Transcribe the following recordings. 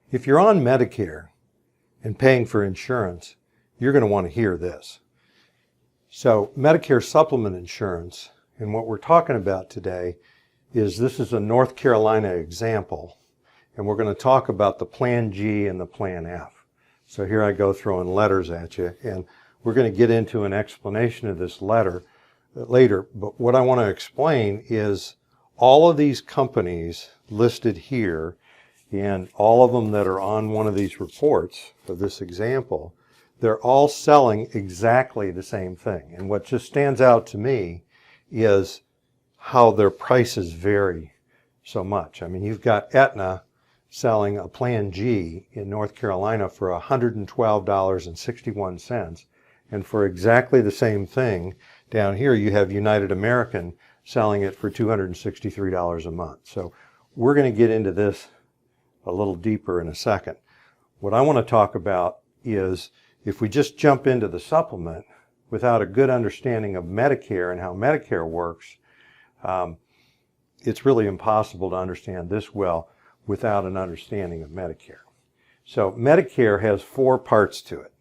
If you're on Medicare and paying for insurance, you're going to want to hear this. So Medicare supplement insurance, and what we're talking about today is this is a North Carolina example, and we're going to talk about the Plan G and the Plan F. So here I go throwing letters at you, and we're going to get into an explanation of this letter later, but what I want to explain is all of these companies listed here and all of them that are on one of these reports of this example, they're all selling exactly the same thing. And what just stands out to me is how their prices vary so much. I mean, you've got Aetna selling a Plan G in North Carolina for $112.61. And for exactly the same thing, down here you have United American selling it for $263 a month. So we're going to get into this a little deeper in a second. What I want to talk about is if we just jump into the supplement without a good understanding of Medicare and how Medicare works, it's really impossible to understand this well without an understanding of Medicare. So Medicare has 4 parts to it.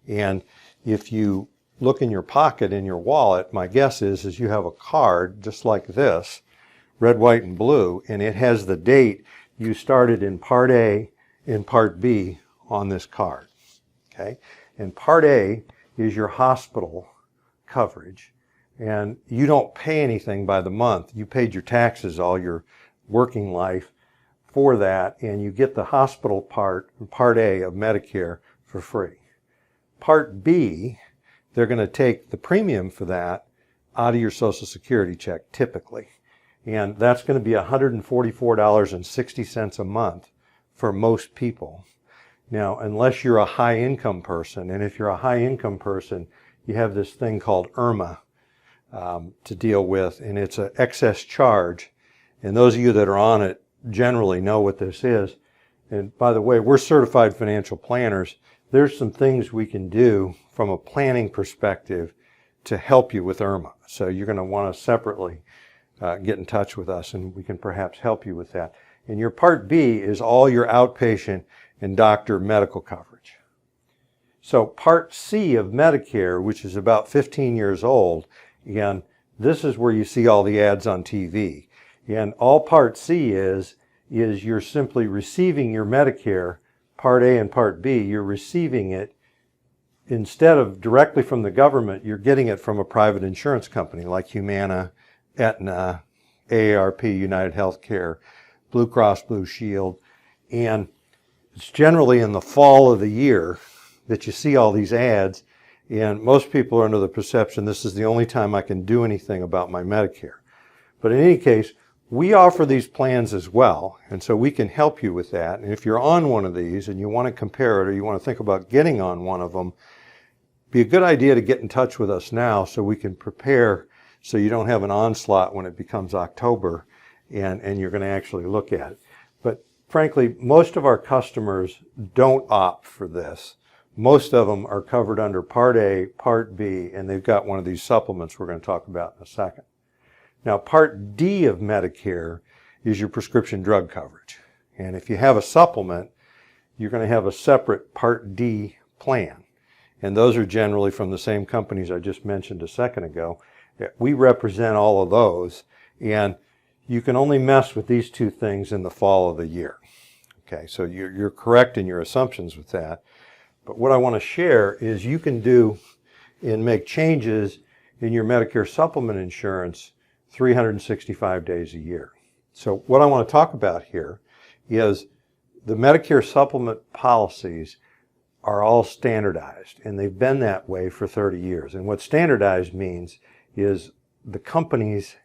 And if you look in your pocket, in your wallet, my guess is you have a card just like this, red, white, and blue, and it has the date you started in Part A and Part B on this card. Okay? And Part A is your hospital coverage, and you don't pay anything by the month. You paid your taxes all your working life for that, and you get the hospital part, Part A of Medicare, for free. Part B, they're going to take the premium for that out of your Social Security check, typically. And that's going to be $144.60 a month for most people. Now, unless you're a high-income person, and if you're a high-income person, you have this thing called IRMA to deal with, and it's an excess charge. And those of you that are on it generally know what this is. And by the way, we're certified financial planners. There's some things we can do from a planning perspective to help you with IRMA. So you're going to want to separately get in touch with us, and we can perhaps help you with that. And your Part B is all your outpatient and doctor medical coverage. So Part C of Medicare, which is about 15 years old, and this is where you see all the ads on TV. And all Part C is you're simply receiving your Medicare, Part A and Part B, you're receiving it instead of directly from the government, you're getting it from a private insurance company like Humana, Aetna, AARP, United Healthcare, Blue Cross Blue Shield. And it's generally in the fall of the year that you see all these ads, and most people are under the perception this is the only time I can do anything about my Medicare. But in any case, we offer these plans as well, and so we can help you with that. And if you're on one of these and you want to compare it or you want to think about getting on one of them, be a good idea to get in touch with us now so we can prepare so you don't have an onslaught when it becomes October and you're going to actually look at it. But frankly, most of our customers don't opt for this. Most of them are covered under Part A, Part B, and they've got one of these supplements we're going to talk about in a second. Now, Part D of Medicare is your prescription drug coverage. And if you have a supplement, you're going to have a separate Part D plan. And those are generally from the same companies I just mentioned a second ago. We represent all of those, and you can only mess with these 2 things in the fall of the year. Okay, so you're correct in your assumptions with that. But what I want to share is you can do and make changes in your Medicare supplement insurance 365 days a year. So what I want to talk about here is the Medicare supplement policies are all standardized, and they've been that way for 30 years. And what standardized means is the companies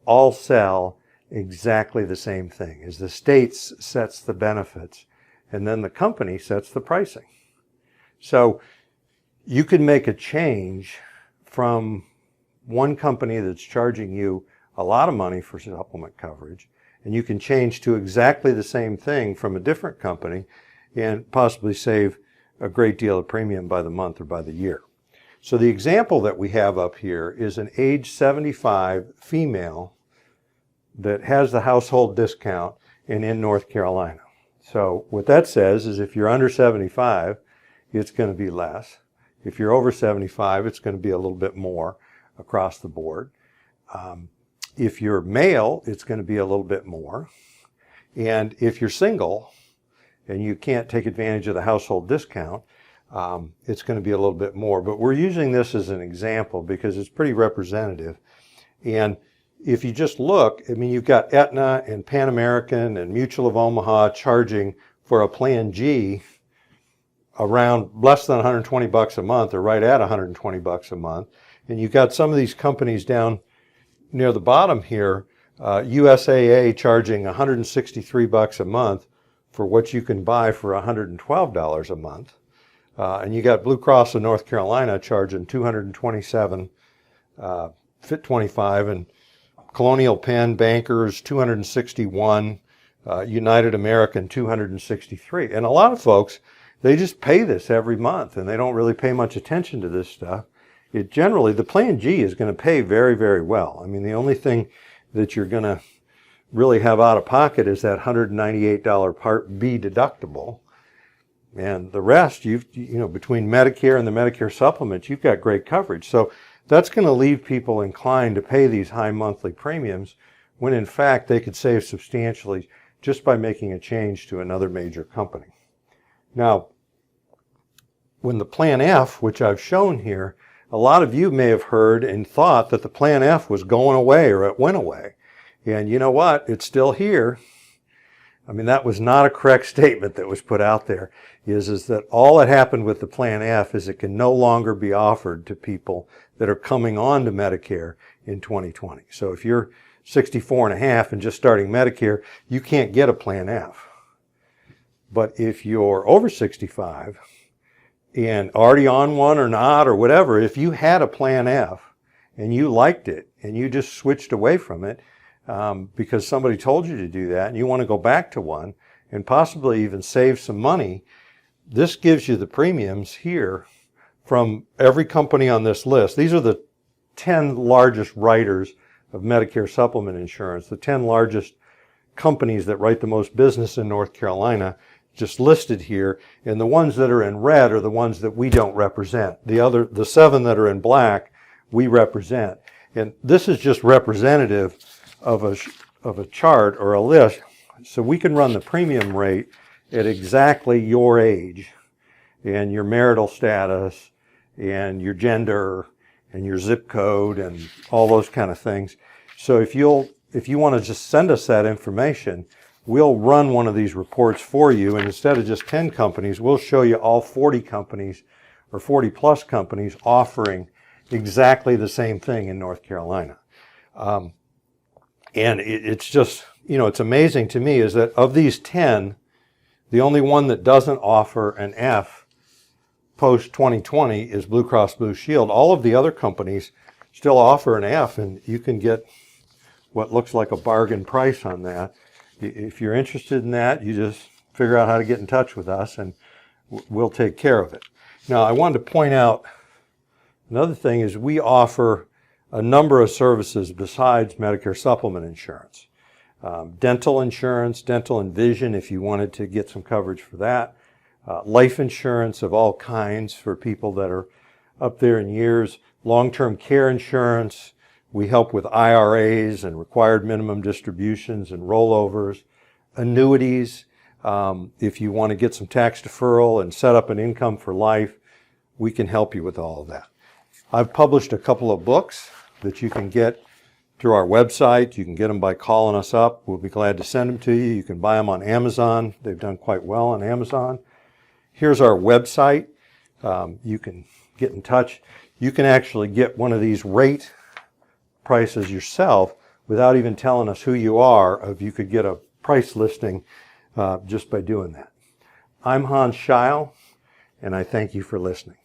all sell exactly the same thing. Is the states sets the benefits, and then the company sets the pricing. So you can make a change from one company that's charging you a lot of money for supplement coverage, and you can change to exactly the same thing from a different company and possibly save a great deal of premium by the month or by the year. So the example that we have up here is an age 75 female that has the household discount and in North Carolina. So what that says is if you're under 75, it's going to be less. If you're over 75, it's going to be a little bit more across the board. If you're male, it's going to be a little bit more. And if you're single and you can't take advantage of the household discount, it's going to be a little bit more. But we're using this as an example because it's pretty representative. And if you just look, I mean, you've got Aetna and Pan American and Mutual of Omaha charging for a Plan G around less than 120 bucks a month, or right at 120 bucks a month. And you've got some of these companies down near the bottom here, USAA charging 163 bucks a month for what you can buy for $112 a month. And you got Blue Cross of North Carolina charging $227.25, and Colonial Penn Bankers $261, United American $263. And a lot of folks, they just pay this every month and they don't really pay much attention to this stuff. It generally, the Plan G is going to pay very, very well. I mean, the only thing that you're going to really have out of pocket is that $198 Part B deductible. And the rest, you know, between Medicare and the Medicare supplement, you've got great coverage. So that's going to leave people inclined to pay these high monthly premiums when in fact they could save substantially just by making a change to another major company. Now, when the Plan F, which I've shown here, a lot of you may have heard and thought that the Plan F was going away or it went away. And you know what? It's still here. I mean, that was not a correct statement that was put out there, is that all that happened with the Plan F is it can no longer be offered to people that are coming on to Medicare in 2020. So if you're 64 and a half and just starting Medicare, you can't get a Plan F. But if you're over 65 and already on one or not or whatever, if you had a Plan F and you liked it and you just switched away from it because somebody told you to do that and you want to go back to one and possibly even save some money, this gives you the premiums here from every company on this list. These are the 10 largest writers of Medicare supplement insurance, the 10 largest companies that write the most business in North Carolina, just listed here, and the ones that are in red are the ones that we don't represent. The 7 that are in black, we represent. And this is just representative of a chart or a list, so we can run the premium rate at exactly your age and your marital status and your gender and your zip code and all those kind of things. So if you want to just send us that information, we'll run one of these reports for you, and instead of just 10 companies, we'll show you all 40 companies or 40 plus companies offering exactly the same thing in North Carolina. And it's just, you know, it's amazing to me is that of these 10, the only one that doesn't offer an F post 2020 is Blue Cross Blue Shield. All of the other companies still offer an F, and you can get what looks like a bargain price on that. If you're interested in that, you just figure out how to get in touch with us and we'll take care of it. Now, I wanted to point out another thing is we offer a number of services besides Medicare supplement insurance. Dental insurance, dental and vision if you wanted to get some coverage for that. Life insurance of all kinds for people that are up there in years. Long-term care insurance. We help with IRAs and required minimum distributions and rollovers. Annuities, if you want to get some tax deferral and set up an income for life, we can help you with all of that. I've published a couple of books that you can get through our website. You can get them by calling us up. We'll be glad to send them to you. You can buy them on Amazon. They've done quite well on Amazon. Here's our website. You can get in touch. You can actually get one of these rate prices yourself without even telling us who you are. If you could get a price listing just by doing that. I'm Hans Scheil, and I thank you for listening.